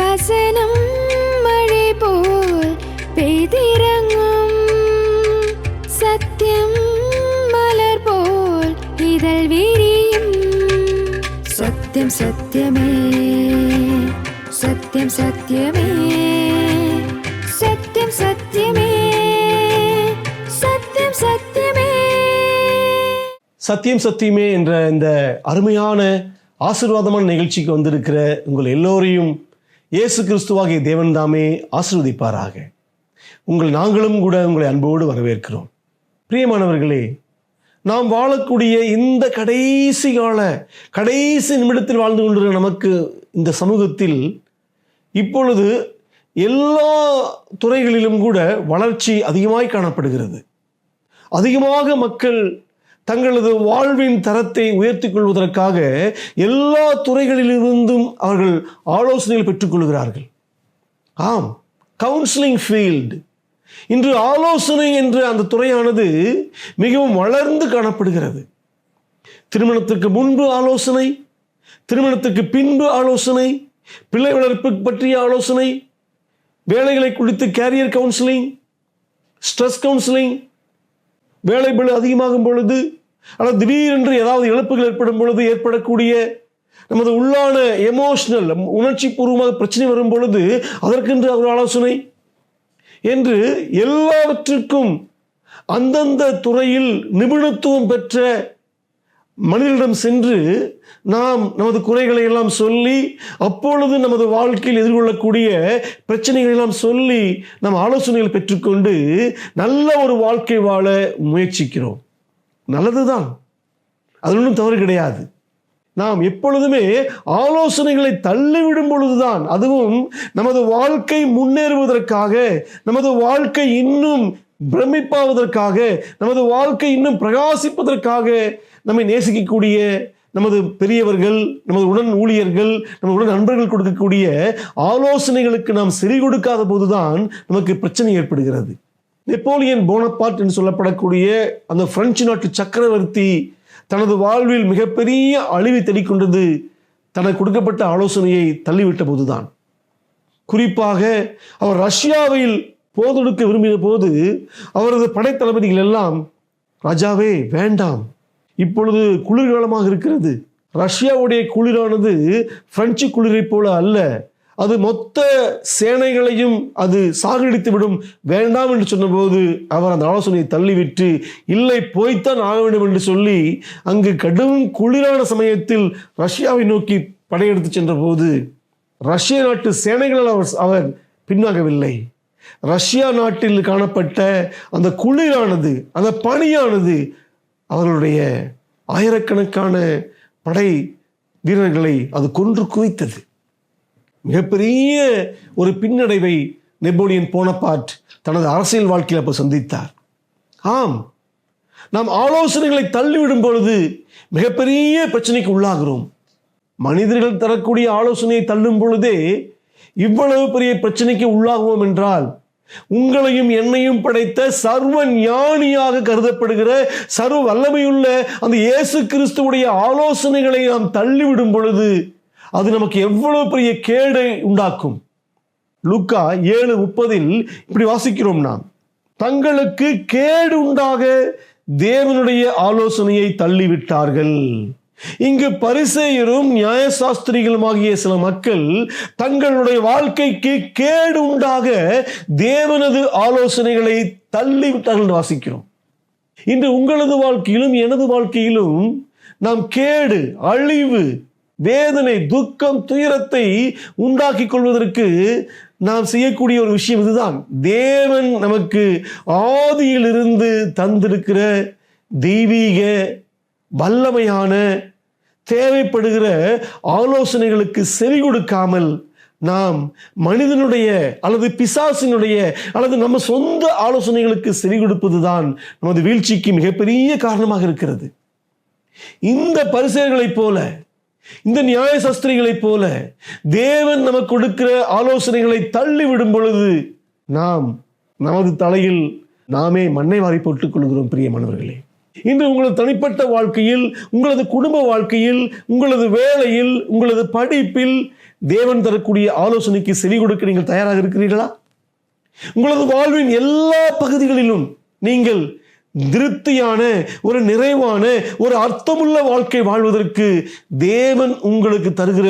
வசனம் மழை போல் பெய்திறங்கும், சத்தியம் மலர் போல் இதழ் விரியும். சத்தியம் சத்தியமே, சத்தியம் சத்தியமே, சத்தியம் சத்தியமே, சத்தியம் சத்தியமே. சத்தியம் சத்தியமே என்ற இந்த அருமையான ஆசீர்வாதமான நிகழ்ச்சிக்கு வந்திருக்கிற உங்கள் எல்லோரையும் இயேசு கிறிஸ்துவாகிய தேவன் தாமே ஆசீர்வதிப்பாராக. நாங்களும் கூட உங்களை அன்போடு வரவேற்கிறோம். பிரியமானவர்களே, நாம் வாழக்கூடிய இந்த கடைசி நிமிடத்தில் வாழ்ந்து கொண்டிருக்கிற நமக்கு இந்த சமூகத்தில் இப்பொழுது எல்லா துறைகளிலும் கூட வளர்ச்சி அதிகமாய் காணப்படுகிறது. அதிகமாக மக்கள் தங்களது வாழ்வின் தரத்தை உயர்த்திக் கொள்வதற்காக எல்லா துறைகளிலிருந்தும் அவர்கள் ஆலோசனைகள் பெற்றுக்கொள்கிறார்கள். ஆம், கவுன்சிலிங் ஃபீல்டு, இன்று ஆலோசனை என்ற அந்த துறையானது மிகவும் வளர்ந்து காணப்படுகிறது. திருமணத்திற்கு முன்பு ஆலோசனை, திருமணத்திற்கு பின்பு ஆலோசனை, பிள்ளை வளர்ப்பு பற்றிய ஆலோசனை, வேலைகளை குறித்து கேரியர் கவுன்சிலிங், ஸ்ட்ரெஸ் கவுன்சிலிங், வேலை பளு அதிகமாகும் பொழுது அல்லது திடீரென்று ஏதாவது இழப்புகள் ஏற்படும் பொழுது ஏற்படக்கூடிய நமது உள்ளான எமோஷனல் உணர்ச்சி பூர்வமாக பிரச்சனை வரும் பொழுது அதற்கென்று ஒரு ஆலோசனை என்று எல்லாவற்றிற்கும் அந்தந்த துறையில் நிபுணத்துவம் பெற்ற மனிதனிடம் சென்று நாம் நமது குறைகளை எல்லாம் சொல்லி, அப்பொழுது நமது வாழ்க்கையில் எதிர்கொள்ளக்கூடிய பிரச்சனைகளை எல்லாம் சொல்லி நாம் ஆலோசனைகள் பெற்றுக்கொண்டு நல்ல ஒரு வாழ்க்கை வாழ முயற்சிக்கிறோம். நல்லதுதான், அது ஒன்றும் தவறு கிடையாது. நாம் எப்பொழுதுமே ஆலோசனைகளை தள்ளிவிடும் பொழுதுதான், அதுவும் நமது வாழ்க்கை முன்னேறுவதற்காக, நமது வாழ்க்கை இன்னும் பிரமிப்பாவதற்காக, நமது வாழ்க்கை இன்னும் பிரகாசிப்பதற்காக நம்மை நேசிக்கக்கூடிய நமது பெரியவர்கள், நமது உடன் ஊழியர்கள், நமது உடன் நண்பர்கள் கொடுக்கக்கூடிய ஆலோசனைகளுக்கு நாம் செவி கொடுக்காத போதுதான் நமக்கு பிரச்சனை ஏற்படுகிறது. நெப்போலியன் போனபார்ட் என்று சொல்லப்படக்கூடிய அந்த பிரெஞ்சு நாட்டு சக்கரவர்த்தி தனது வாழ்வில் மிகப்பெரிய அழிவை தேடிக்கொண்டது தனக்கு கொடுக்கப்பட்ட ஆலோசனையை தள்ளிவிட்ட போதுதான். குறிப்பாக அவர் ரஷ்யாவில் போதொடுக்க விரும்பிய போது அவரது படைத்தளபதிகள் எல்லாம், ராஜாவே வேண்டாம், இப்பொழுது குளிர்காலமாக இருக்கிறது, ரஷ்யாவுடைய குளிரானது பிரெஞ்சு குளிரை போல அல்ல, அது மொத்த சேனைகளையும் அது சாகடித்து விடும், வேண்டாம் என்று சொன்னபோது அவர் அந்த ஆலோசனையை தள்ளிவிட்டு, இல்லை போய்த்தான் ஆக வேண்டும் என்று சொல்லி அங்கு கடும் குளிரான சமயத்தில் ரஷ்யாவை நோக்கி படையெடுத்து சென்ற போது ரஷ்ய நாட்டு சேனைகளால் அவர் பின்னாகவில்லை. ரஷ்யா நாட்டில் காணப்பட்ட அந்த குளிரானது, அந்த பனியானது அவர்களுடைய ஆயிரக்கணக்கான படை வீரர்களை அது கொன்று குவித்தது. மிகப்பெரிய ஒரு பின்னடைவை நெப்போலியன் போனபார்ட் தனது அரசியல் வாழ்க்கையில் அப்போ சந்தித்தார். ஆம், நாம் ஆலோசனைகளை தள்ளிவிடும் பொழுது மிகப்பெரிய பிரச்சனைக்கு உள்ளாகிறோம். மனிதர்கள் தரக்கூடிய ஆலோசனையை தள்ளும் பொழுதே இவ்வளவு பெரிய பிரச்சனைக்கு உள்ளாகுவோம் என்றால், உங்களையும் என்னையும் படைத்த சர்வ ஞானியாக கருதப்படுகிற சர்வ வல்லமையுள்ள அந்த இயேசு கிறிஸ்துவுடைய ஆலோசனைகளை நாம் தள்ளிவிடும் பொழுது அது நமக்கு எவ்வளவு பெரிய கேடை உண்டாக்கும். லூக்கா 7:30 இப்படி வாசிக்கிறோம் நாம், தங்களுக்கு கேடு உண்டாக தேவனுடைய ஆலோசனையை தள்ளிவிட்டார்கள். இங்கு பரிசேயரும் நியாயசாஸ்திரிகளுமாகிய சில மக்கள் தங்களுடைய வாழ்க்கைக்கு கேடு உண்டாக தேவனது ஆலோசனைகளை தள்ளிவிட்டார்கள் என்று வாசிக்கிறோம். இன்று உங்களது வாழ்க்கையிலும் எனது வாழ்க்கையிலும் நாம் கேடு, அழிவு, வேதனை, துக்கம், துயரத்தை உண்டாக்கி கொள்வதற்கு நாம் செய்யக்கூடிய ஒரு விஷயம் இதுதான். தேவன் நமக்கு ஆதியிலிருந்து தந்திருக்கிற தெய்வீக வல்லமையான தேவைப்படுகிற ஆலோசனைகளுக்கு செவி கொடுக்காமல் நாம் மனிதனுடைய அல்லது பிசாசினுடைய அல்லது நம்ம சொந்த ஆலோசனைகளுக்கு செவி கொடுப்பதுதான் நமது வீழ்ச்சிக்கு மிகப்பெரிய காரணமாக இருக்கிறது. இந்த பரிசேயர்களைப் போல, இந்த நியாயசாஸ்திரிகளைப் போல தேவன் நமக்கு கொடுக்கிற ஆலோசனைகளை தள்ளிவிடும் பொழுது நாம் நமது தலையில் நாமே மண்ணை வாரி போட்டுக் கொள்கிறோம். பிரியமானவர்களே, இன்று உங்களது தனிப்பட்ட வாழ்க்கையில், உங்களது குடும்ப வாழ்க்கையில், உங்களது வேலையில், உங்களது படிப்பில் தேவன் தரக்கூடிய ஆலோசனைக்கு செவி கொடுக்க நீங்கள் தயாராக இருக்கிறீர்களா? உங்களது வாழ்வின் எல்லா பகுதிகளிலும் நீங்கள் திருப்தியான, ஒரு நிறைவான, ஒரு அர்த்தமுள்ள வாழ்க்கை வாழ்வதற்கு தேவன் உங்களுக்கு தருகிற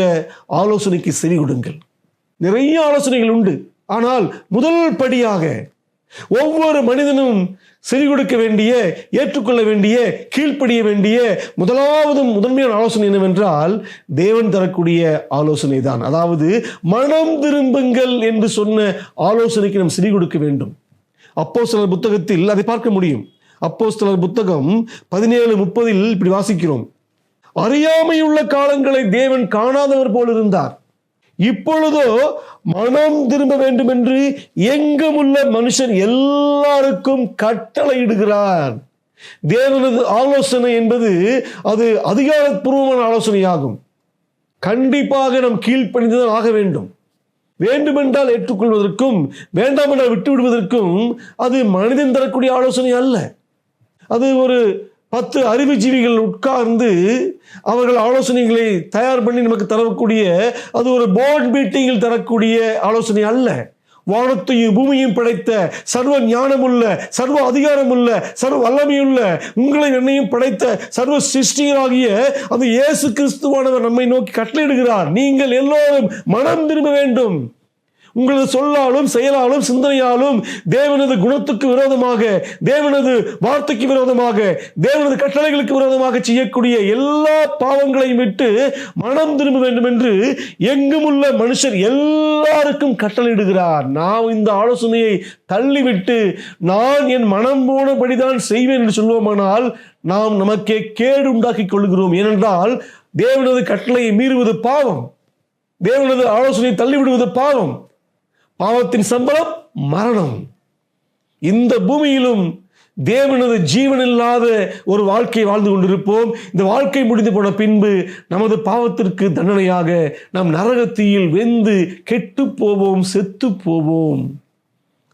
ஆலோசனைக்கு செவி கொடுங்கள். நிறைய ஆலோசனைகள் உண்டு. ஆனால் முதல் படியாக ஒவ்வொரு மனிதனும் செவி கொடுக்க வேண்டிய, ஏற்றுக்கொள்ள வேண்டிய, கீழ்ப்படிய வேண்டிய முதன்மையான ஆலோசனை என்னவென்றால் தேவன் தரக்கூடிய ஆலோசனை தான். அதாவது மனம் திரும்புங்கள் என்று சொன்ன ஆலோசனைக்கு நாம் செவி கொடுக்க வேண்டும். அப்போஸ்தலர் புத்தகத்தில் அதை பார்க்க முடியும். அப்போஸ்தலர் புத்தகம் 17:30 இப்படி வாசிக்கிறோம். அறியாமையுள்ள காலங்களை தேவன் காணாதவர் போல் இருந்தார், இப்பொழுதோ மனம் திரும்ப வேண்டும் என்று எங்கும் உள்ள மனுஷன் எல்லாருக்கும் கட்டளையிடுகிறார். தேவனது ஆலோசனை என்பது அது அதிகாரப்பூர்வமான ஆலோசனையாகும். கண்டிப்பாக நாம் கீழ்ப்பணிந்துதான் ஆக வேண்டும். வேண்டுமென்றால் ஏற்றுக்கொள்வதற்கும், வேண்டாம் என்றால் விட்டு விடுவதற்கும் அது மனிதன் தரக்கூடிய ஆலோசனை அல்ல. அது ஒரு 10 அறிவுஜீவிகள் உட்கார்ந்து அவர்கள் ஆலோசனைகளை தயார் பண்ணி நமக்கு தரக்கூடிய, அது ஒரு போர்ட் மீட்டிங்கில் தரக்கூடிய ஆலோசனை அல்ல. வானத்தையும் பூமியும் படைத்த சர்வ ஞானமுள்ள, சர்வ அதிகாரமுள்ள, சர்வ வல்லமையுள்ள, உங்களை என்னையும் படைத்த சர்வ சிருஷ்டிகராகிய அந்த இயேசு கிறிஸ்துவானவர் நம்மை நோக்கி கட்டளையிடுகிறார். நீங்கள் எல்லோரும் மனம் திரும்ப வேண்டும். உங்களது சொல்லாலும், செயலாலும், சிந்தனையாலும் தேவனது குணத்துக்கு விரோதமாக, தேவனது வார்த்தைக்கு விரோதமாக, தேவனது கட்டளைகளுக்கு விரோதமாக செய்யக்கூடிய எல்லா பாவங்களையும் விட்டு மனம் திரும்ப வேண்டும் என்று எங்கும் உள்ள மனுஷர் எல்லாருக்கும் கட்டளையிடுகிறார். நாம் இந்த ஆலோசனையை தள்ளிவிட்டு நான் என் மனம் போனபடிதான் செய்வேன் என்று சொல்வோமானால் நாம் நமக்கே கேடு உண்டாக்கி கொள்கிறோம். ஏனென்றால் தேவனது கட்டளையை மீறுவது பாவம், தேவனது ஆலோசனையை தள்ளிவிடுவது பாவம். பாவத்தின் சம்பளம் மரணம். இந்த பூமியிலும் தேவனது ஜீவன் இல்லாத ஒரு வாழ்க்கை வாழ்ந்து கொண்டிருப்போம். இந்த வாழ்க்கை முடிந்து போன பின்பு நமது பாவத்திற்கு தண்டனையாக நாம் நரகத்தீயில் வெந்து கெட்டு போவோம், செத்து போவோம்.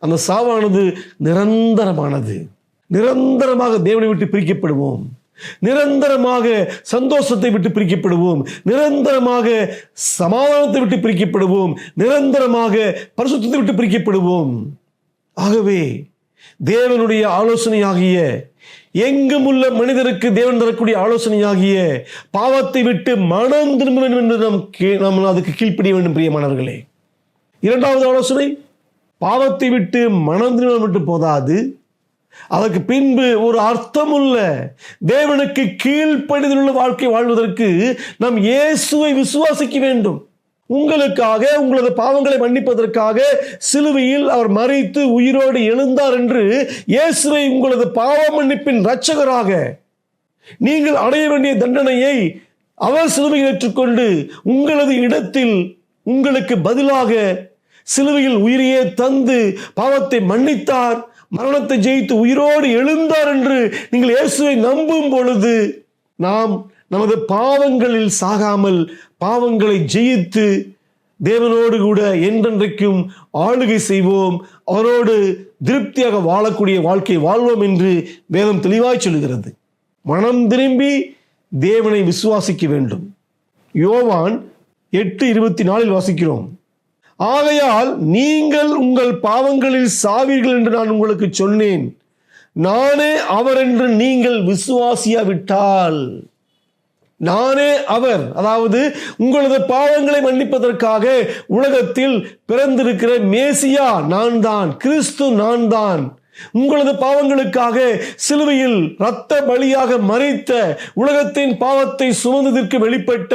அந்த சாவானது நிரந்தரமானது. நிரந்தரமாக தேவனை விட்டு பிரிக்கப்படுவோம். நிரந்தரமாக சந்தோஷத்தை விட்டு பிரிக்கப்படுவோம். நிரந்தரமாக சமாதானத்தை விட்டு பிரிக்கப்படுவோம். நிரந்தரமாக பரிசுத்தத்தை விட்டு பிரிக்கப்படுவோம். ஆகவே தேவனுடைய ஆலோசனையாகிய, எங்கும் உள்ள மனிதருக்கு தேவன் தரக்கூடிய ஆலோசனையாகிய பாவத்தை விட்டு மனம் திரும்ப வேண்டும் என்று நாம் அதுக்கு கீழ்ப்படிய வேண்டும். பிரியமானவர்களே, இரண்டாவது ஆலோசனை, பாவத்தை விட்டு மனம் திரும்ப மட்டும் போதாது, அதற்கு பின்பு ஒரு அர்த்தமுள்ள, தேவனுக்கு கீழ்ப்படிதலுள்ள வாழ்க்கை வாழ்வதற்கு நாம் இயேசுவை விசுவாசிக்க வேண்டும். உங்களுக்காக, உங்களது பாவங்களை மன்னிப்பதற்காக சிலுவையில் அவர் மரித்து உயிரோடு எழுந்தார் என்று இயேசுவை உங்களது பாவ மன்னிப்பின் இரட்சகராக, நீங்கள் அடைய வேண்டிய தண்டனையை அவர் சிலுவையில் ஏற்றுக்கொண்டு உங்களது இடத்தில் உங்களுக்கு பதிலாக சிலுவையில் உயிரையே தந்து பாவத்தை மன்னித்தார், மரணத்தை ஜெயித்து உயிரோடு எழுந்தார் என்று நீங்கள் இயேசுவை நம்பும் பொழுது நாம் நமது பாவங்களில் சாகாமல் பாவங்களை ஜெயித்து தேவனோடு கூட என்றென்றைக்கும் ஆளுகை செய்வோம், அவரோடு திருப்தியாக வாழக்கூடிய வாழ்க்கை வாழ்வோம் என்று வேதம் தெளிவாய் சொல்கிறது. மனம் திரும்பி தேவனை விசுவாசிக்க வேண்டும். யோவான் 8:24 வாசிக்கிறோம். ஆகையால் நீங்கள் உங்கள் பாவங்களில் சாவீர்கள் என்று நான் உங்களுக்கு சொன்னேன், நானே அவர் என்று நீங்கள் விசுவாசியாவிட்டால். நானே அவர், அதாவது உங்களது பாவங்களை மன்னிப்பதற்காக உலகத்தில் பிறந்திருக்கிற மேசியா நான் தான், கிறிஸ்து நான் தான். உங்களது பாவங்களுக்காக சிலுவையில் இரத்த பலியாக மரித்த, உலகத்தின் பாவத்தை சுமந்ததற்கு வெளிப்பட்ட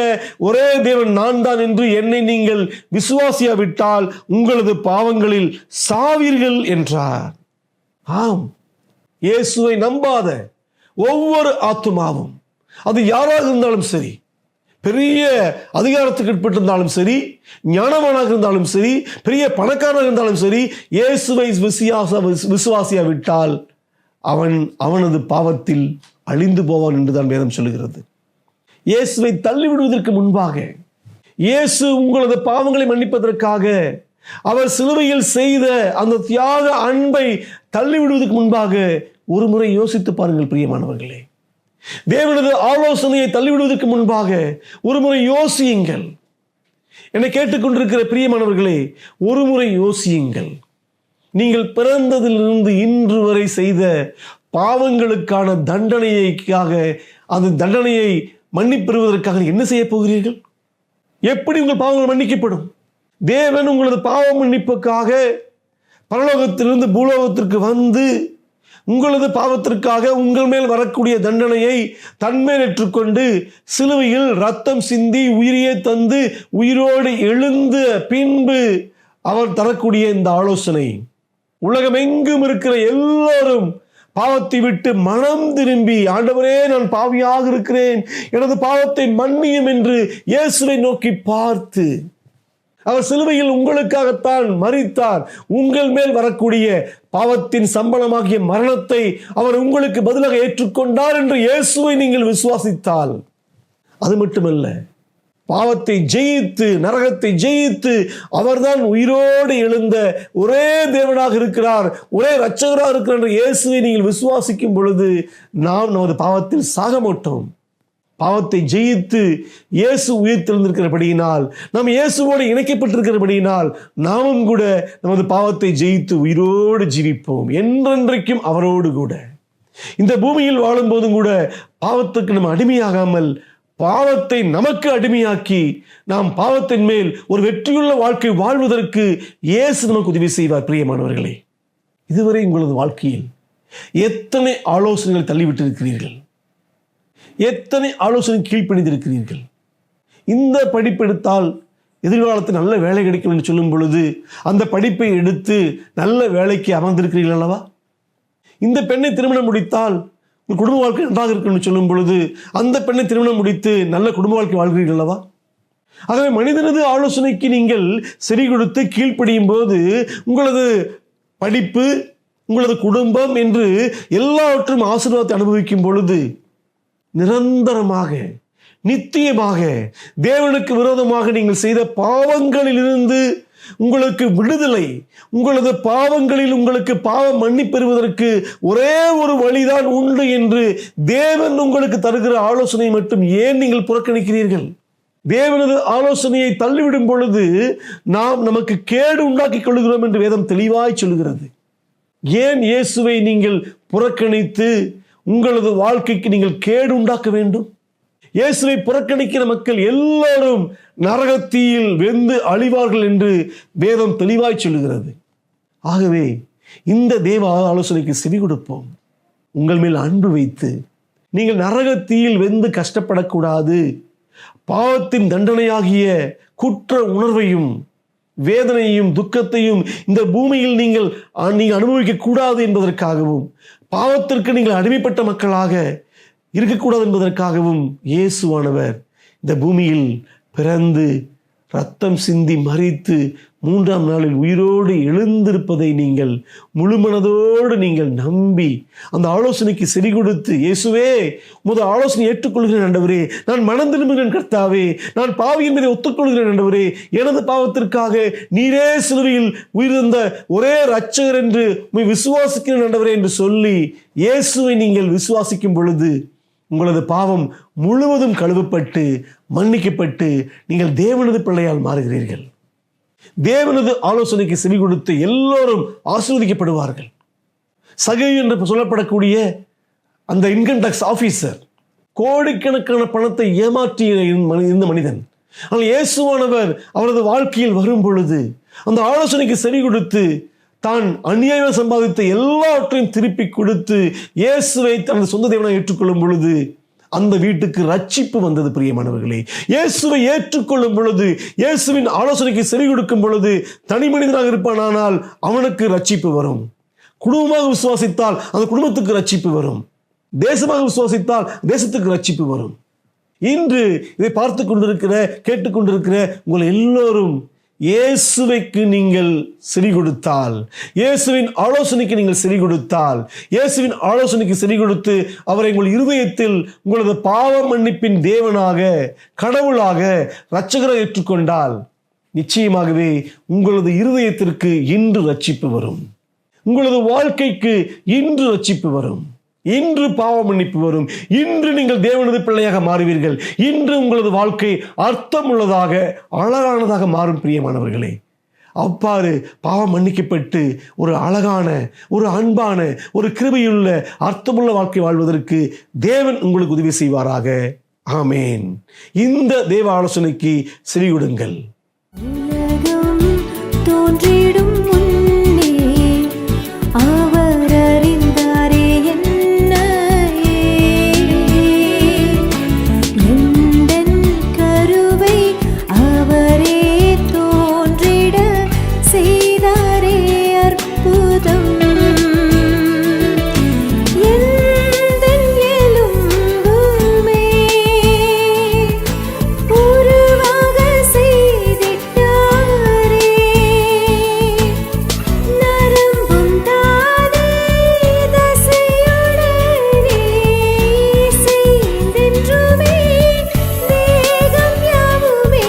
ஒரே தேவன் நான் தான் என்று என்னை நீங்கள் விசுவாசியாவிட்டால் உங்களது பாவங்களில் சாவீர்கள் என்றார். ஆம், இயேசுவை நம்பாத ஒவ்வொரு ஆத்துமாவும், அது யாராக இருந்தாலும் சரி, பெரிய அதிகாரத்துக்கு உட்பட்டிருந்தாலும் சரி, ஞானவானாக இருந்தாலும் சரி, பெரிய பணக்காரனாக இருந்தாலும் சரி, இயேசுவை விசுவாசியா விட்டால் அவனது பாவத்தில் அழிந்து போவான் என்றுதான் வேதம் சொல்லுகிறது. இயேசுவை தள்ளிவிடுவதற்கு முன்பாக, இயேசு உங்களது பாவங்களை மன்னிப்பதற்காக அவர் சிலுவையில் செய்த அந்த தியாக அன்பை தள்ளிவிடுவதற்கு முன்பாக ஒரு முறை யோசித்து பாருங்கள் பிரியமானவர்களே. தேவனது ஆலோசனையை தள்ளிவிடுவதற்கு முன்பாக ஒரு முறை யோசியுங்கள். என்னை கேட்டுக்கொண்டிருக்கிற பிரியமானவர்களே, ஒரு முறை யோசியுங்கள். நீங்கள் பிறந்ததிலிருந்து இன்று வரை செய்த பாவங்களுக்கான தண்டனைக்காக, அந்த தண்டனையை மன்னிப்பெறுவதற்காக என்ன செய்ய போகிறீர்கள்? எப்படி உங்கள் பாவங்கள் மன்னிக்கப்படும்? தேவன் உங்களது பாவ மன்னிப்புக்காக பரலோகத்திலிருந்து பூலோகத்திற்கு வந்து உங்களது பாவத்திற்காக உங்கள் மேல் வரக்கூடிய தண்டனையை தன்மேல் ஏற்றுக்கொண்டு சிலுவையில் ரத்தம் சிந்தி உயிரையே தந்து உயிரோடு எழுந்த பின்பு அவர் தரக்கூடிய இந்த ஆலோசனை, உலகம் எங்கும் இருக்கிற எல்லாரும் பாவத்தை விட்டு மனம் திரும்பி, ஆண்டவரே நான் பாவியாக இருக்கிறேன், எனது பாவத்தை மன்னியும் என்று இயேசுவை நோக்கி பார்த்து, அவர் சிலுவையில் உங்களுக்காகத்தான் மரித்தார், உங்கள் மேல் வரக்கூடிய பாவத்தின் சம்பளமாகிய மரணத்தை அவர் உங்களுக்கு பதிலாக ஏற்றுக்கொண்டார் என்று இயேசுவை நீங்கள் விசுவாசித்தால், அது மட்டுமல்ல, பாவத்தை ஜெயித்து நரகத்தை ஜெயித்து அவர்தான் உயிரோடு எழுந்த ஒரே தேவனாக இருக்கிறார், ஒரே இரட்சகராக இருக்கிறார் என்ற இயேசுவை நீங்கள் விசுவாசிக்கும் பொழுது நாம் நமது பாவத்தில் சாக மாட்டோம். பாவத்தை ஜெயித்து இயேசு உயிர்த்தெழுந்திருக்கிறபடியினால், நாம் இயேசுவோடு இணைக்கப்பட்டிருக்கிறபடியினால் நாமும் கூட நமது பாவத்தை ஜெயித்து உயிரோடு ஜீவிப்போம், என்றென்றைக்கும் அவரோடு கூட. இந்த பூமியில் வாழும்போதும் கூட பாவத்துக்கு நம்ம அடிமையாகாமல் பாவத்தை நமக்கு அடிமையாக்கி நாம் பாவத்தின் மேல் ஒரு வெற்றியுள்ள வாழ்க்கை வாழ்வதற்கு இயேசு நமக்கு உதவி செய்வார். பிரியமானவர்களே, இதுவரை உங்களது வாழ்க்கையில் எத்தனை ஆலோசனைகள் தள்ளிவிட்டிருக்கிறீர்கள்? எத்தனை ஆலோசனை கீழ்ப்பணிந்திருக்கிறீர்கள்? இந்த படிப்பெடுத்தால் எதிர்காலத்தில் நல்ல வேலை கிடைக்கும் என்று சொல்லும் பொழுது அந்த படிப்பை எடுத்து நல்ல வேலைக்கு அமர்ந்திருக்கிறீர்கள் அல்லவா? இந்த பெண்ணை திருமணம் முடித்தால் குடும்ப வாழ்க்கை நன்றாக இருக்குன்னு சொல்லும் பொழுது அந்த பெண்ணை திருமணம் முடித்து நல்ல குடும்ப வாழ்க்கை வாழ்கிறீர்கள் அல்லவா? ஆகவே மனிதனது ஆலோசனைக்கு நீங்கள் செவி கொடுத்து கீழ்ப்படியும் போது உங்களது படிப்பு, உங்களது குடும்பம் என்று எல்லாவற்றும் ஆசீர்வாதத்தை அனுபவிக்கும் பொழுது நிரந்தரமாக நித்தியமாக தேவனுக்கு விரோதமாக நீங்கள் செய்த பாவங்களிலிருந்து உங்களுக்கு விடுதலை, உங்களது பாவங்களில் உங்களுக்கு பாவம் மன்னிப்பெறுவதற்கு ஒரே ஒரு வழிதான் உண்டு என்று தேவன் உங்களுக்கு தருகிற ஆலோசனை மட்டும் ஏன் நீங்கள் புறக்கணிக்கிறீர்கள்? தேவனது ஆலோசனையை தள்ளிவிடும் பொழுது நாம் நமக்கு கேடு உண்டாக்கிக் கொள்கிறோம் என்று வேதம் தெளிவாய் சொல்கிறது. ஏன் இயேசுவை நீங்கள் புறக்கணித்து உங்களது வாழ்க்கைக்கு நீங்கள் கேடு உண்டாக்க வேண்டும்? இயேசுவை புறக்கணிக்கிற மக்கள் எல்லாரும் நரகத்தீயில் வெந்து அழிவார்கள் என்று வேதம் தெளிவாய் சொல்லுகிறது. ஆகவே இந்த தேவ ஆலோசனைக்கு செவி கொடுப்போம். உங்கள் மேல் அன்பு வைத்து நீங்கள் நரகத்தீயில் வெந்து கஷ்டப்படக்கூடாது, பாவத்தின் தண்டனையாகிய குற்ற உணர்வையும் வேதனையும் துக்கத்தையும் இந்த பூமியில் நீங்கள் அனுபவிக்க கூடாது என்பதற்காகவும், பாவத்திற்கு நீங்கள் அடிமைப்பட்ட மக்களாக இருக்கக்கூடாது என்பதற்காகவும் இயேசுவானவர் இந்த பூமியில் பிறந்து ரத்தம் சிந்தி மரித்து 3ஆம் நாளில் உயிரோடு எழுந்திருப்பதை நீங்கள் முழுமனதோடு நீங்கள் நம்பி அந்த ஆலோசனைக்கு செவி கொடுத்து, இயேசுவே உமது ஆலோசனை ஏற்றுக்கொள்கிறேன் ஆண்டவரே, நான் மனம் திரும்புகிறேன் கர்த்தாவே, நான் பாவி என்பதை ஒத்துக்கொள்கிறேன் ஆண்டவரே, எனது பாவத்திற்காக நீரே சிலுவையில் உயிர்த்த ஒரே இரட்சகர் என்று உம்மை விசுவாசிக்கிறேன் ஆண்டவரே என்று சொல்லி இயேசுவை நீங்கள் விசுவாசிக்கும் பொழுது உங்களது பாவம் முழுவதும் கழுவப்பட்டு மன்னிக்கப்பட்டு நீங்கள் தேவனது பிள்ளையால் மாறுகிறீர்கள். தேவனது ஆலோசனைக்கு செவி கொடுத்து எல்லோரும் ஆசீர்வதிக்கப்படுவார்கள். சகை என்று சொல்லப்படக்கூடிய அந்த இன்கம் டாக்ஸ் ஆபீசர் கோடிக்கணக்கான பணத்தை ஏமாற்றிய இந்த மனிதன், ஆனால் இயேசுவானவர் அவரது வாழ்க்கையில் வரும் பொழுது அந்த ஆலோசனைக்கு செவி கொடுத்து தான் அநியாயம் சம்பாதித்த எல்லாவற்றையும் திருப்பி கொடுத்து இயேசுவை தனது சொந்த தேவனாக ஏற்றுக்கொள்ளும் பொழுது அந்த வீட்டுக்கு ரட்சிப்பு வந்தது. பிரியமானவர்களே, இயேசுவை ஏற்றுக்கொள்ளும் பொழுது, இயேசுவின் ஆலோசனைக்கு செவி கொடுக்கும் பொழுது தனி மனிதனாக இருப்பானால் அவனுக்கு ரட்சிப்பு வரும். குடும்பமாக விசுவாசித்தால் அந்த குடும்பத்துக்கு ரட்சிப்பு வரும். தேசமாக விசுவாசித்தால் தேசத்துக்கு ரட்சிப்பு வரும். இன்று இதை பார்த்து கொண்டிருக்கிற கேட்டுக்கொண்டிருக்கிற உங்கள் எல்லோரும் இயேசுவைக்கு நீங்கள் செவி கொடுத்தால், இயேசுவின் ஆலோசனைக்கு நீங்கள் செவி கொடுத்தால், இயேசுவின் ஆலோசனைக்கு செவி கொடுத்து அவரை உங்கள் இருதயத்தில் உங்களது பாவ மன்னிப்பின் தேவனாக, கடவுளாக, இரட்சகராக ஏற்றுக்கொண்டால் நிச்சயமாகவே உங்களது இருதயத்திற்கு இன்று ரட்சிப்பு வரும். உங்களது வாழ்க்கைக்கு இன்று ரட்சிப்பு வரும், இன்று பாவ மன்னிப்பு வரும், இன்று நீங்கள் தேவனது பிள்ளையாக மாறுவீர்கள். இன்று உங்களது வாழ்க்கை அர்த்தமுள்ளதாக அழகானதாக மாறும். பிரியமானவர்களே, அவ்வாறு பாவம் மன்னிக்கப்பட்டு ஒரு அழகான, ஒரு அன்பான, ஒரு கிருபையுள்ள அர்த்தமுள்ள வாழ்க்கை வாழ்வதற்கு தேவன் உங்களுக்கு உதவி செய்வாராக. ஆமேன். இந்த தேவ ஆலோசனைக்கு செவியுடுங்கள். உலகம் தோன்றிடும் முன்னே அவர் அறிந்தாரே என்னையே. எந்தன் கருவை அவரே தோன்றிட செய்தாரே அற்புதம். எந்தன் எலும்புமே உருவாக செய்திட்டாரே. நரம்பும் தானே தசையுடனே செய்தென்றுமே தேகம் யாவுமே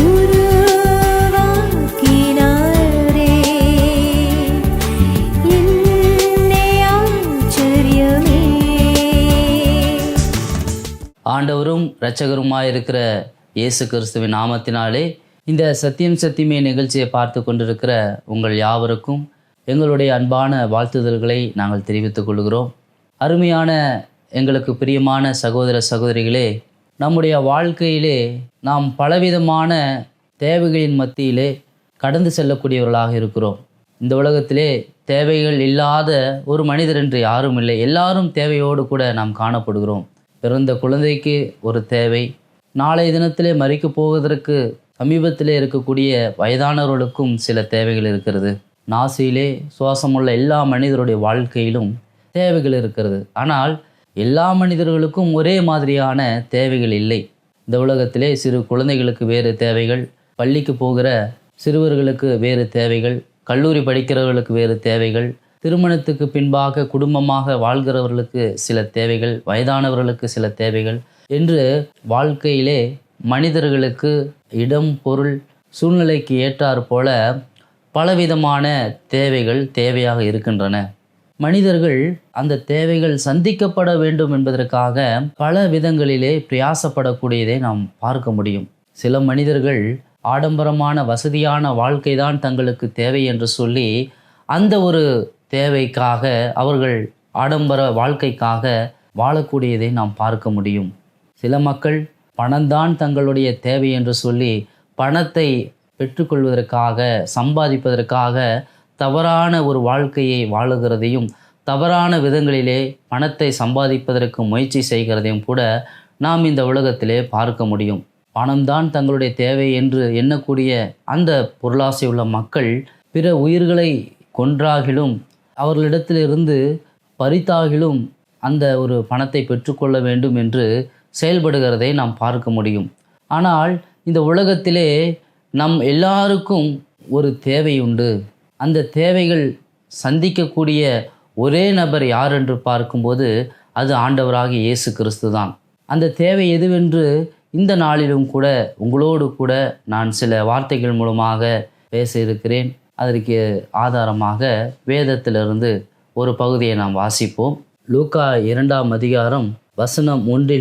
உருவாக்கினாரே. என்னே ஆச்சரியமே. ஆண்டவரும் இரட்சகருமாயிருக்கிற இயேசு கிறிஸ்துவின் நாமத்தினாலே இந்த சத்தியம் சத்தியமே நிகழ்ச்சியை பார்த்து கொண்டிருக்கிற உங்கள் யாவருக்கும் எங்களுடைய அன்பான வாழ்த்துதல்களை நாங்கள் தெரிவித்துக் கொள்கிறோம். அருமையான எங்களுக்கு பிரியமான சகோதர சகோதரிகளே, நம்முடைய வாழ்க்கையிலே நாம் பலவிதமான தேவைகளின் மத்தியிலே கடந்து செல்லக்கூடியவர்களாக இருக்கிறோம். இந்த உலகத்திலே தேவைகள் இல்லாத ஒரு மனிதர் என்று யாரும் இல்லை. எல்லாரும் தேவையோடு கூட நாம் காணப்படுகிறோம். பிறந்த குழந்தைக்கு ஒரு தேவை, நாளைய தினத்திலே மரிக்கப் போவதற்கு சமீபத்திலே இருக்கக்கூடிய வயதானவர்களுக்கும் சில தேவைகள் இருக்கிறது. நாசியிலே சுவாசமுள்ள எல்லா மனிதருடைய வாழ்க்கையிலும் தேவைகள் இருக்கிறது. ஆனால் எல்லா மனிதர்களுக்கும் ஒரே மாதிரியான தேவைகள் இல்லை. இந்த உலகத்திலே சிறு குழந்தைகளுக்கு வேறு தேவைகள், பள்ளிக்கு போகிற சிறுவர்களுக்கு வேறு தேவைகள், கல்லூரி படிக்கிறவர்களுக்கு வேறு தேவைகள், திருமணத்துக்கு பின்பாக குடும்பமாக வாழ்கிறவர்களுக்கு சில தேவைகள், வயதானவர்களுக்கு சில தேவைகள் என்று வாழ்க்கையிலே மனிதர்களுக்கு இடம், பொருள், சூழ்நிலைக்கு ஏற்றாற் போல பலவிதமான தேவைகள் தேவையாக இருக்கின்றன. மனிதர்கள் அந்த தேவைகள் சந்திக்கப்பட வேண்டும் என்பதற்காக பல விதங்களிலே பிரயாசப்படக்கூடியதை நாம் பார்க்க முடியும். சில மனிதர்கள் ஆடம்பரமான வசதியான வாழ்க்கை தான் தங்களுக்கு தேவை என்று சொல்லி அந்த ஒரு தேவைக்காக அவர்கள் ஆடம்பர வாழ்க்கைக்காக வாழக்கூடியதை நாம் பார்க்க முடியும். சில மக்கள் பணம்தான் தங்களுடைய தேவை என்று சொல்லி பணத்தை பெற்றுக்கொள்வதற்காக, சம்பாதிப்பதற்காக தவறான ஒரு வாழ்க்கையை வாழுகிறதையும், தவறான விதங்களிலே பணத்தை சம்பாதிப்பதற்கு முயற்சி செய்கிறதையும் கூட நாம் இந்த உலகத்திலே பார்க்க முடியும். பணம்தான் தங்களுடைய தேவை என்று எண்ணக்கூடிய அந்த பொருளாசை உள்ள மக்கள் பிற உயிர்களை கொன்றாகிலும், அவர்களிடத்திலிருந்து பறித்தாகிலும் அந்த ஒரு பணத்தை பெற்றுக்கொள்ள வேண்டும் என்று செயல்படுகிறதை நாம் பார்க்க முடியும். ஆனால் இந்த உலகத்திலே நம் எல்லாருக்கும் ஒரு தேவை உண்டு. அந்த தேவைகள் சந்திக்கக்கூடிய ஒரே நபர் யார் என்று பார்க்கும்போது அது ஆண்டவராகிய இயேசு கிறிஸ்து தான். அந்த தேவை எதுவென்று இந்த நாளிலும் கூட உங்களோடு கூட நான் சில வார்த்தைகள் மூலமாக பேச இருக்கிறேன். அதற்கு ஆதாரமாக வேதத்திலிருந்து ஒரு பகுதியை நாம் வாசிப்போம். லூக்கா 2ஆம் அதிகாரம் வசனம் 1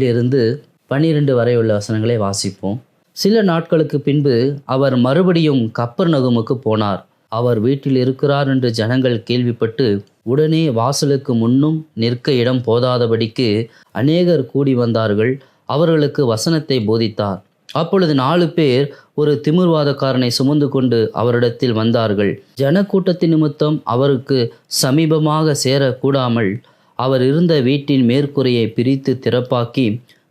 - 12 வரை உள்ள வசனங்களை வாசிப்போம். சில நாட்களுக்கு பின்பு அவர் மறுபடியும் கப்பர்நகூமுக்கு போனார். அவர் வீட்டில் இருக்கிறார் என்று ஜனங்கள் கேள்விப்பட்டு உடனே வாசலுக்கு முன்னும் நிற்க இடம் போதாதபடிக்கு அநேகர் கூடி வந்தார்கள். அவர்களுக்கு வசனத்தை போதித்தார். அப்பொழுது 4 பேர் ஒரு திமிர்வாதக்காரனை சுமந்து கொண்டு அவரிடத்தில் வந்தார்கள். ஜனக்கூட்டத்தின் நிமித்தம் அவருக்கு சமீபமாக சேரக்கூடாமல் அவர் இருந்த வீட்டின் மேற்கூரையை பிரித்து திறப்பாக்கி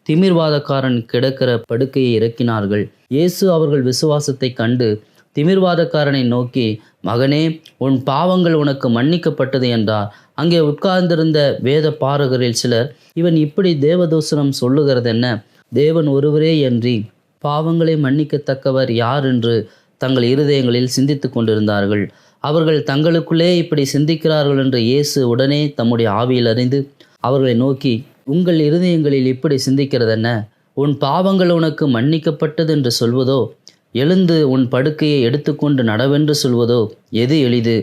திமிர்வாதக்காரன் கிடக்கிற படுக்கையை இறக்கினார்கள். இயேசு அவர்கள் விசுவாசத்தை கண்டு திமிர்வாதக்காரனை நோக்கி, மகனே, உன் பாவங்கள் உனக்கு மன்னிக்கப்பட்டது என்றார். அங்கே உட்கார்ந்திருந்த வேத பாரகரில் சிலர், இவன் இப்படி தேவதூஷணம் சொல்லுகிறதென்ன? தேவன் ஒருவரே அன்றி பாவங்களை மன்னிக்கத்தக்கவர் யார் என்று தங்கள் இருதயங்களில் சிந்தித்து கொண்டிருந்தார்கள். அவர்கள் தங்களுக்குள்ளே இப்படி சிந்திக்கிறார்கள் என்று இயேசு உடனே தம்முடைய ஆவியில் அறிந்து அவர்களை நோக்கி, உங்கள் இருதயங்களில் இப்படி சிந்திக்கிறதென்ன? உன் பாவங்கள் உனக்கு மன்னிக்கப்பட்டது என்று சொல்வதோ எழுந்து உன் படுக்கையை எடுத்துக்கொண்டு நடவென்று சொல்வதோ எது எளிது?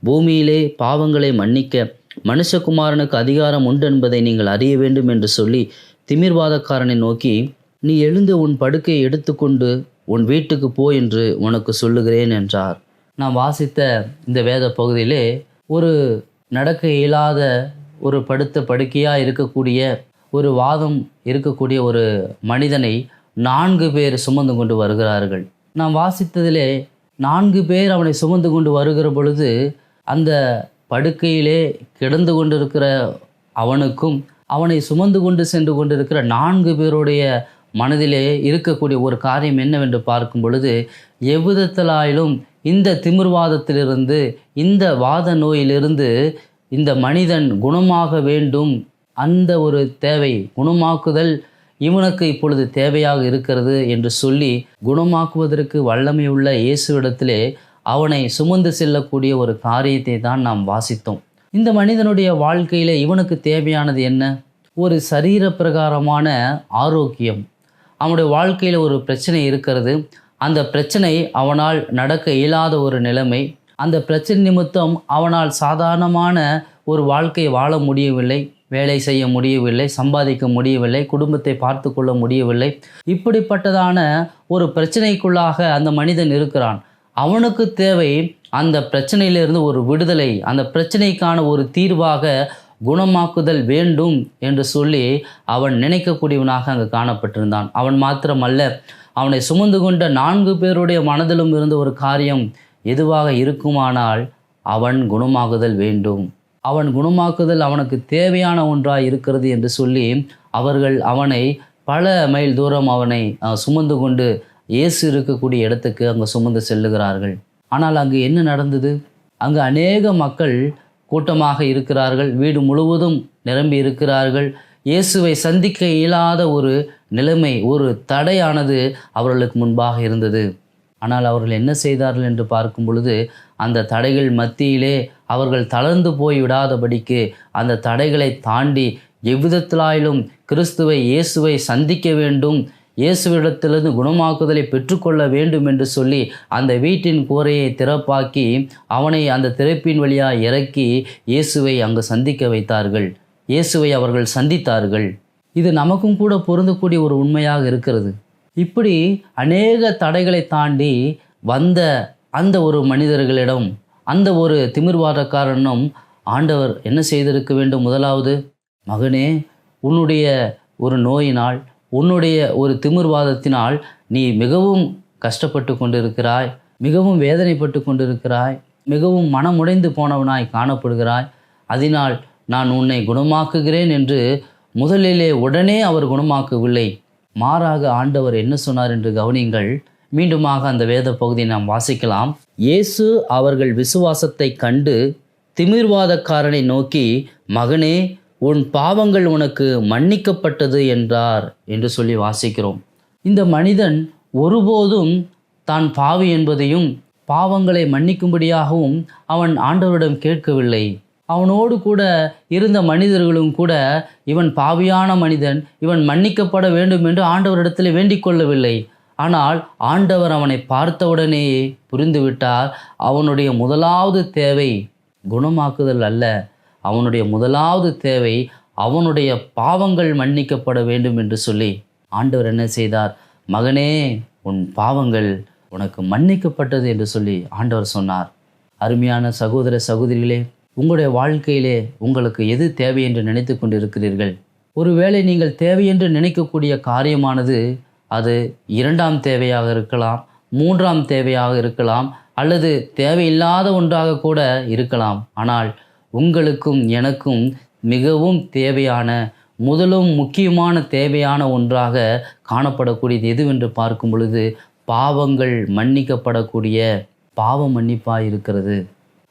பூமியிலே பாவங்களை மன்னிக்க மனுஷகுமாரனுக்கு அதிகாரம் உண்டு என்பதை நீங்கள் அறிய வேண்டும் என்று சொல்லி திமிர்வாதக்காரனை நோக்கி, நீ எழுந்து உன் படுக்கையை எடுத்துக்கொண்டு உன் வீட்டுக்கு போ என்று உனக்கு சொல்லுகிறேன் என்றார். நாம் வாசித்த இந்த வேத பகுதியிலே ஒரு நடக்க இயலாத ஒரு படுத்த படுக்கையாக இருக்கக்கூடிய ஒரு வாதம் இருக்கக்கூடிய ஒரு மனிதனை 4 பேர் சுமந்து கொண்டு வருகிறார்கள். நாம் வாசித்ததிலே 4 பேர் அவனை சுமந்து கொண்டு வருகிற பொழுது அந்த படுக்கையிலே கிடந்து கொண்டிருக்கிற அவனுக்கும் அவனை சுமந்து கொண்டு சென்று கொண்டிருக்கிற 4 பேருடைய மனதிலே இருக்கக்கூடிய ஒரு காரியம் என்னவென்று பார்க்கும் பொழுது, எவ்விதத்திலாயிலும் இந்த திமிர்வாதத்திலிருந்து, இந்த வாத நோயிலிருந்து இந்த மனிதன் குணமாக வேண்டும், அந்த ஒரு தேவை, குணமாக்குதல் இவனுக்கு இப்பொழுது தேவையாக இருக்கிறது என்று சொல்லி குணமாக்குவதற்கு வல்லமையுள்ள இயேசுவிடத்திலே அவனை சுமந்து செல்லக்கூடிய ஒரு காரியத்தை தான் நாம் வாசித்தோம். இந்த மனிதனுடைய வாழ்க்கையில் இவனுக்கு தேவையானது என்ன? ஒரு சரீர பிரகாரமான ஆரோக்கியம். அவனுடைய வாழ்க்கையில் ஒரு பிரச்சனை இருக்கிறது. அந்த பிரச்சனை அவனால் நடக்க இயலாத ஒரு நிலைமை. அந்த பிரச்சனை நிமித்தம் அவனால் சாதாரணமான ஒரு வாழ்க்கையை வாழ முடியவில்லை, வேலை செய்ய முடியவில்லை, சம்பாதிக்க முடியவில்லை, குடும்பத்தை பார்த்து கொள்ள முடியவில்லை. இப்படிப்பட்டதான ஒரு பிரச்சனைக்குள்ளாக அந்த மனிதன் இருக்கிறான். அவனுக்கு தேவை அந்த பிரச்சனையிலிருந்து ஒரு விடுதலை, அந்த பிரச்சனைக்கான ஒரு தீர்வாக குணமாக்குதல் வேண்டும் என்று சொல்லி அவன் நினைக்கக்கூடியவனாக அங்கு காணப்பட்டிருந்தான். அவன் மாத்திரமல்ல, அவனை சுமந்து கொண்ட 4 பேருடைய மனதிலும் இருந்த ஒரு காரியம் எதுவாக இருக்குமானால் அவன் குணமாகுதல் வேண்டும், அவன் குணமாக்குதல் அவனுக்கு தேவையான ஒன்றாக இருக்கிறது என்று சொல்லி அவர்கள் அவனை பல மைல் தூரம் அவனை சுமந்து கொண்டு இயேசு இருக்கக்கூடிய இடத்துக்கு அங்கே சுமந்து செல்லுகிறார்கள். ஆனால் அங்கு என்ன நடந்தது? அங்கு அநேக மக்கள் கூட்டமாக இருக்கிறார்கள், வீடு முழுவதும் நிரம்பி இருக்கிறார்கள். இயேசுவை சந்திக்க இயலாத ஒரு நிலைமை, ஒரு தடையானது அவர்களுக்கு முன்பாக இருந்தது. ஆனால் அவர்கள் என்ன செய்தார்கள் என்று பார்க்கும் பொழுது, அந்த தடைகள் மத்தியிலே அவர்கள் தளர்ந்து போய் விடாதபடிக்கு அந்த தடைகளை தாண்டி எவ்விதத்திலாயிலும் கிறிஸ்துவை, இயேசுவை சந்திக்க வேண்டும், இயேசுவிடத்திலிருந்து குணமாக்குதலை பெற்றுக்கொள்ள வேண்டும் என்று சொல்லி அந்த வீட்டின் கூரையை திறப்பாக்கி அவனை அந்த திறப்பின் வழியாக இறக்கி இயேசுவை அங்கு சந்திக்க வைத்தார்கள். இயேசுவை அவர்கள் சந்தித்தார்கள். இது நமக்கும் கூட பொருந்தக்கூடிய ஒரு உண்மையாக இருக்கிறது. இப்படி அநேக தடைகளை தாண்டி வந்த அந்த ஒரு மனிதர்களிடம் அந்த ஒரு திமிர்வாதக்காரனும் ஆண்டவர் என்ன செய்திருக்க வேண்டும்? முதலாவது, மகனே, உன்னுடைய ஒரு நோயினால், உன்னுடைய ஒரு திமிர்வாதத்தினால் நீ மிகவும் கஷ்டப்பட்டு கொண்டிருக்கிறாய், மிகவும் வேதனைப்பட்டு கொண்டிருக்கிறாய், மிகவும் மனமுடைந்து போனவனாய் காணப்படுகிறாய். அதனால் நான் உன்னை குணமாக்குகிறேன் என்று முதலிலே உடனே அவர் குணமாக்கவில்லை. மாறாக ஆண்டவர் என்ன சொன்னார் என்று கவனியுங்கள். மீண்டுமாக அந்த வேத பகுதியை நாம் வாசிக்கலாம். இயேசு அவர்கள் விசுவாசத்தை கண்டு திமிர்வாதக்காரனை நோக்கி, மகனே, உன் பாவங்கள் உனக்கு மன்னிக்கப்பட்டது என்றார் என்று சொல்லி வாசிக்கிறோம். இந்த மனிதன் ஒருபோதும் தான் பாவி என்பதையும் பாவங்களை மன்னிக்கும்படியாகவும் அவன் ஆண்டவரிடம் கேட்கவில்லை. அவனோடு கூட இருந்த மனிதர்களும் கூட இவன் பாவியான மனிதன், இவன் மன்னிக்கப்பட வேண்டும் என்று ஆண்டவரிடத்தில் வேண்டிக் கொள்ளவில்லை. ஆனால் ஆண்டவர் அவனை பார்த்தவுடனேயே புரிந்துவிட்டார். அவனுடைய முதலாவது தேவை குணமாக்குதல் அல்ல, அவனுடைய முதலாவது தேவை அவனுடைய பாவங்கள் மன்னிக்கப்பட வேண்டும் என்று சொல்லி ஆண்டவர் என்ன செய்தார்? மகனே, உன் பாவங்கள் உனக்கு மன்னிக்கப்பட்டது என்று சொல்லி ஆண்டவர் சொன்னார். அருமையான சகோதர சகோதரிகளே, உங்களுடைய வாழ்க்கையிலே உங்களுக்கு எது தேவை என்று நினைத்து கொண்டிருக்கிறீர்கள்? ஒருவேளை நீங்கள் தேவை என்று நினைக்கக்கூடிய காரியமானது அது 2ஆம் தேவையாக இருக்கலாம், 3ஆம் தேவையாக இருக்கலாம், அல்லது தேவையில்லாத ஒன்றாக கூட இருக்கலாம். ஆனால் உங்களுக்கும் எனக்கும் மிகவும் தேவையான, முதலும் முக்கியமான தேவையான ஒன்றாக காணப்படக்கூடியது எதுவென்று பார்க்கும் பொழுது பாவங்கள் மன்னிக்கப்படக்கூடிய பாவ மன்னிப்பாக இருக்கிறது.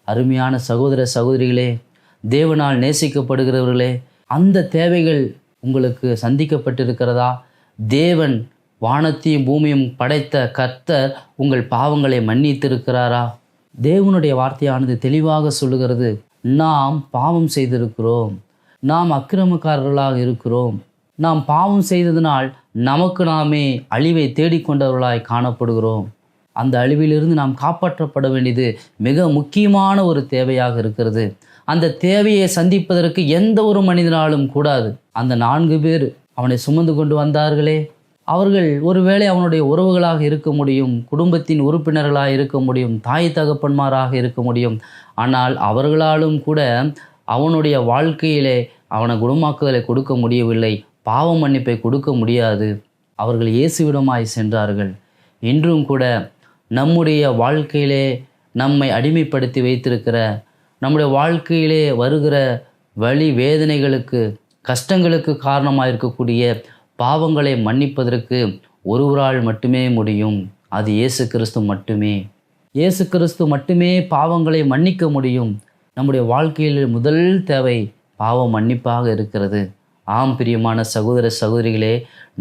அருமையான சகோதர சகோதரிகளே, தேவனால் நேசிக்கப்படுகிறவர்களே, அந்த தேவைகள் உங்களுக்கு சந்திக்கப்பட்டிருக்கிறதா? தேவன் வானத்தையும் பூமியும் படைத்த கர்த்தர் உங்கள் பாவங்களை மன்னித்திருக்கிறாரா? தேவனுடைய வார்த்தையானது தெளிவாக சொல்லுகிறது, நாம் பாவம் செய்திருக்கிறோம், நாம் அக்கிரமக்காரர்களாக இருக்கிறோம், நாம் பாவம் செய்ததினால் நமக்கு நாமே அழிவை தேடிக்கொண்டவர்களாய் காணப்படுகிறோம். அந்த அழிவிலிருந்து நாம் காப்பாற்றப்பட வேண்டியது மிக முக்கியமான ஒரு தேவையாக இருக்கிறது. அந்த தேவையை சந்திப்பதற்கு எந்த ஒரு மனிதனாலும் கூடாது. அந்த 4 பேர் அவனை சுமந்து கொண்டு வந்தார்களே, அவர்கள் ஒருவேளை அவனுடைய உறவுகளாக இருக்க முடியும், குடும்பத்தின் உறுப்பினர்களாக இருக்க முடியும், தாய் தகப்பன்மாராக இருக்க முடியும். ஆனால் அவர்களாலும் கூட அவனுடைய வாழ்க்கையிலே அவனை குணமாக்குதலை கொடுக்க முடியவில்லை, பாவ மன்னிப்பை கொடுக்க முடியாது. அவர்கள் இயேசுவிடமாய் சென்றார்கள். இன்றும் கூட நம்முடைய வாழ்க்கையிலே நம்மை அடிமைப்படுத்தி வைத்திருக்கிற, நம்முடைய வாழ்க்கையிலே வருகிற வலி வேதனைகளுக்கு கஷ்டங்களுக்கு காரணமாக இருக்கக்கூடிய பாவங்களை மன்னிப்பதற்கு ஒருவரால் மட்டுமே முடியும். அது இயேசு கிறிஸ்து மட்டுமே. இயேசு கிறிஸ்து மட்டுமே பாவங்களை மன்னிக்க முடியும். நம்முடைய வாழ்க்கையில் முதல் தேவை பாவ மன்னிப்பாக இருக்கிறது. ஆம் பிரியமான சகோதர சகோதரிகளே,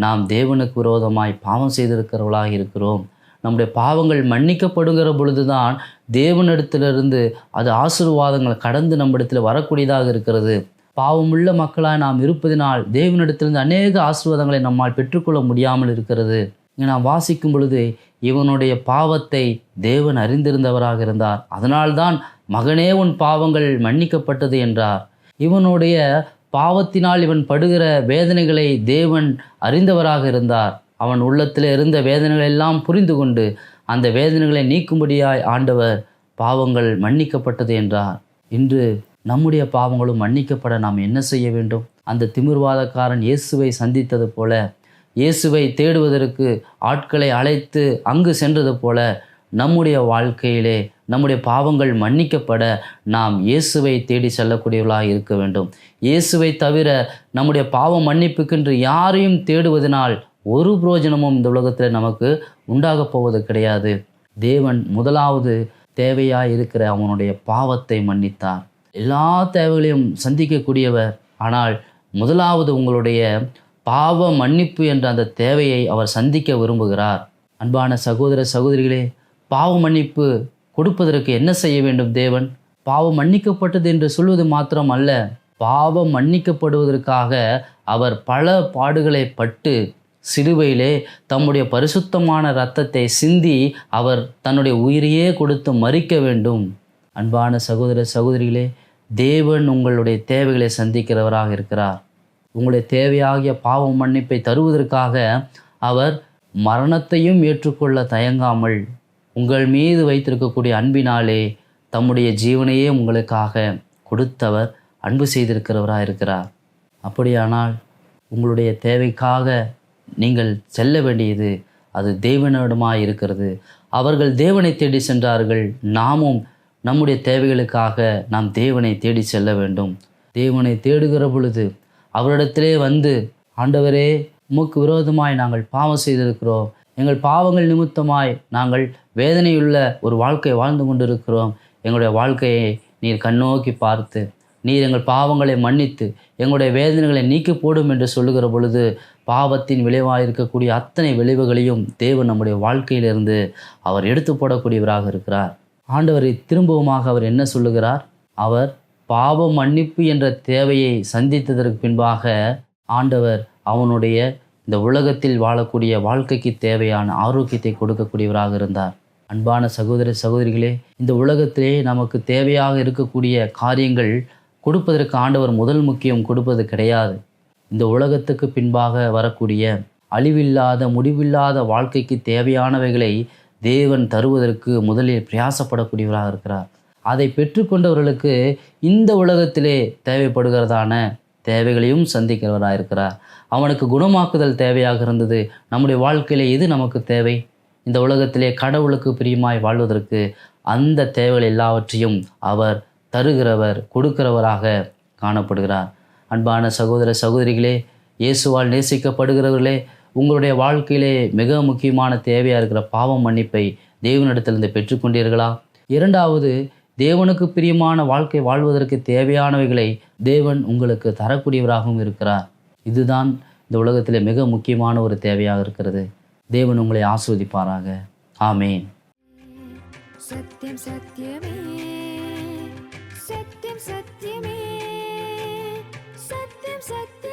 நாம் தேவனுக்கு விரோதமாய் பாவம் செய்திருக்கிறவர்களாக இருக்கிறோம். நம்முடைய பாவங்கள் மன்னிக்கப்படுகிற பொழுதுதான் தேவனிடத்திலிருந்து அது ஆசீர்வாதங்கள் கடந்து நம்மிடத்தில் வரக்கூடியதாக இருக்கிறது. பாவமுள்ள மக்களாக நாம் இருப்பதினால் தேவனிடத்திலிருந்து அநேக ஆசீர்வாதங்களை நம்மால் பெற்றுக்கொள்ள முடியாமல் இருக்கிறது. இங்கே நாம் வாசிக்கும் பொழுது இவனுடைய பாவத்தை தேவன் அறிந்திருந்தவராக இருந்தார். அதனால்தான் மகனே உன் பாவங்கள் மன்னிக்கப்பட்டது என்றார். இவனுடைய பாவத்தினால் இவன் படுகிற வேதனைகளை தேவன் அறிந்தவராக இருந்தார். அவன் உள்ளத்தில் இருந்த வேதனைகள் எல்லாம் புரிந்து கொண்டு அந்த வேதனைகளை நீக்கும்படியாய் ஆண்டவர் பாவங்கள் மன்னிக்கப்பட்டது என்றார். இன்று நம்முடைய பாவங்களும் மன்னிக்கப்பட நாம் என்ன செய்ய வேண்டும்? அந்த திமிர்வாதக்காரன் இயேசுவை சந்தித்தது போல, இயேசுவை தேடுவதற்கு ஆட்களை அழைத்து அங்கு சென்றது போல, நம்முடைய வாழ்க்கையிலே நம்முடைய பாவங்கள் மன்னிக்கப்பட நாம் இயேசுவை தேடி செல்லக்கூடியவர்களாக இருக்க வேண்டும். இயேசுவை தவிர நம்முடைய பாவ மன்னிப்புக்கென்று யாரையும் தேடுவதனால் ஒரு பிரயோஜனமும் இந்த உலகத்தில் நமக்கு உண்டாகப் போவது கிடையாது. தேவன் முதலாவது தேவையாக இருக்கிற அவனுடைய பாவத்தை மன்னித்தார். எல்லா தேவைகளையும் சந்திக்கக்கூடியவர். ஆனால் முதலாவது உங்களுடைய பாவ மன்னிப்பு என்ற அந்த தேவையை அவர் சந்திக்க விரும்புகிறார். அன்பான சகோதர சகோதரிகளே, பாவ மன்னிப்பு கொடுப்பதற்கு என்ன செய்ய வேண்டும்? தேவன் பாவம் மன்னிக்கப்பட்டது என்று சொல்வது மாத்திரம் அல்ல, பாவம் மன்னிக்கப்படுவதற்காக அவர் பல பாடுகளை பட்டு சிலுவையிலே தம்முடைய பரிசுத்தமான இரத்தத்தை சிந்தி அவர் தன்னுடைய உயிரையே கொடுத்து மரிக்க வேண்டும். அன்பான சகோதர சகோதரிகளே, தேவன் உங்களுடைய தேவைகளை சந்திக்கிறவராக இருக்கிறார். உங்களுடைய தேவையாகிய பாவ மன்னிப்பை தருவதற்காக அவர் மரணத்தையும் ஏற்றுக்கொள்ள தயங்காமல் உங்கள் மீது வைத்திருக்கக்கூடிய அன்பினாலே தம்முடைய ஜீவனையே உங்களுக்காக கொடுத்தவர் அன்பு செய்திருக்கிறவராக இருக்கிறார். அப்படியானால் உங்களுடைய தேவைக்காக நீங்கள் செல்ல வேண்டியது அது தேவனிடமாக இருக்கிறது. அவர்கள் தேவனை தேடி சென்றார்கள். நாமும் நம்முடைய தேவைகளுக்காக நாம் தேவனை தேடி செல்ல வேண்டும். தேவனை தேடுகிற பொழுது அவரிடத்திலே வந்து, ஆண்டவரே, உமக்கு விரோதமாய் நாங்கள் பாவம் செய்திருக்கிறோம், எங்கள் பாவங்கள் நிமித்தமாய் நாங்கள் வேதனையுள்ள ஒரு வாழ்க்கை வாழ்ந்து கொண்டிருக்கிறோம், எங்களுடைய வாழ்க்கையை நீர் கண்ணோக்கி பார்த்து நீர் எங்கள் பாவங்களை மன்னித்து எங்களுடைய வேதனைகளை நீக்கி போடும் என்று சொல்லுகிற பொழுது பாவத்தின் விளைவாக இருக்கக்கூடிய அத்தனை விளைவுகளையும் தேவன் நம்முடைய வாழ்க்கையிலிருந்து அவர் எடுத்து போடக்கூடியவராக இருக்கிறார். ஆண்டவரை திரும்பவுமாக அவர் என்ன சொல்லுகிறார்? அவர் பாவ மன்னிப்பு என்ற தேவையை சந்தித்ததற்கு பின்பாக ஆண்டவர் அவனுடைய இந்த உலகத்தில் வாழக்கூடிய வாழ்க்கைக்கு தேவையான ஆரோக்கியத்தை கொடுக்கக்கூடியவராக இருந்தார். அன்பான சகோதர சகோதரிகளே, இந்த உலகத்திலே நமக்கு தேவையாக இருக்கக்கூடிய காரியங்கள் கொடுப்பதற்கு ஆண்டவர் முதல் முக்கியம் கொடுப்பது கிடையாது. இந்த உலகத்துக்கு பின்பாக வரக்கூடிய அழிவில்லாத முடிவில்லாத வாழ்க்கைக்கு தேவையானவைகளை தேவன் தருவதற்கு முதலில் பிரயாசப்படக்கூடியவராக இருக்கிறார். அதை பெற்றுக்கொண்டவர்களுக்கு இந்த உலகத்திலே தேவைப்படுகிறதான தேவைகளையும் சந்திக்கிறவராக இருக்கிறார். அவனுக்கு குணமாக்குதல் தேவையாக இருந்தது. நம்முடைய வாழ்க்கையிலே எது நமக்கு தேவை? இந்த உலகத்திலே கடவுளுக்கு பிரியமாய் வாழ்வதற்கு அந்த தேவைகள் எல்லாவற்றையும் அவர் தருகிறவர், கொடுக்கிறவராக காணப்படுகிறார். அன்பான சகோதர சகோதரிகளே, இயேசுவால் நேசிக்கப்படுகிறவர்களே, உங்களுடைய வாழ்க்கையிலே மிக முக்கியமான தேவையாக இருக்கிற பாவ மன்னிப்பை தேவனிடத்திலிருந்து பெற்றுக்கொண்டீர்களா? இரண்டாவது, தேவனுக்கு பிரியமான வாழ்க்கை வாழ்வதற்கு தேவையானவைகளை தேவன் உங்களுக்கு தரக்கூடியவராகவும் இருக்கிறார். இதுதான் இந்த உலகத்திலே மிக முக்கியமான ஒரு தேவையாக இருக்கிறது. தேவன் உங்களை ஆசீர்வதிப்பாராக. ஆமேன். சத்யம் சத்யமே, சத்யம் சத்யமே, சத்யம் சத்யம்.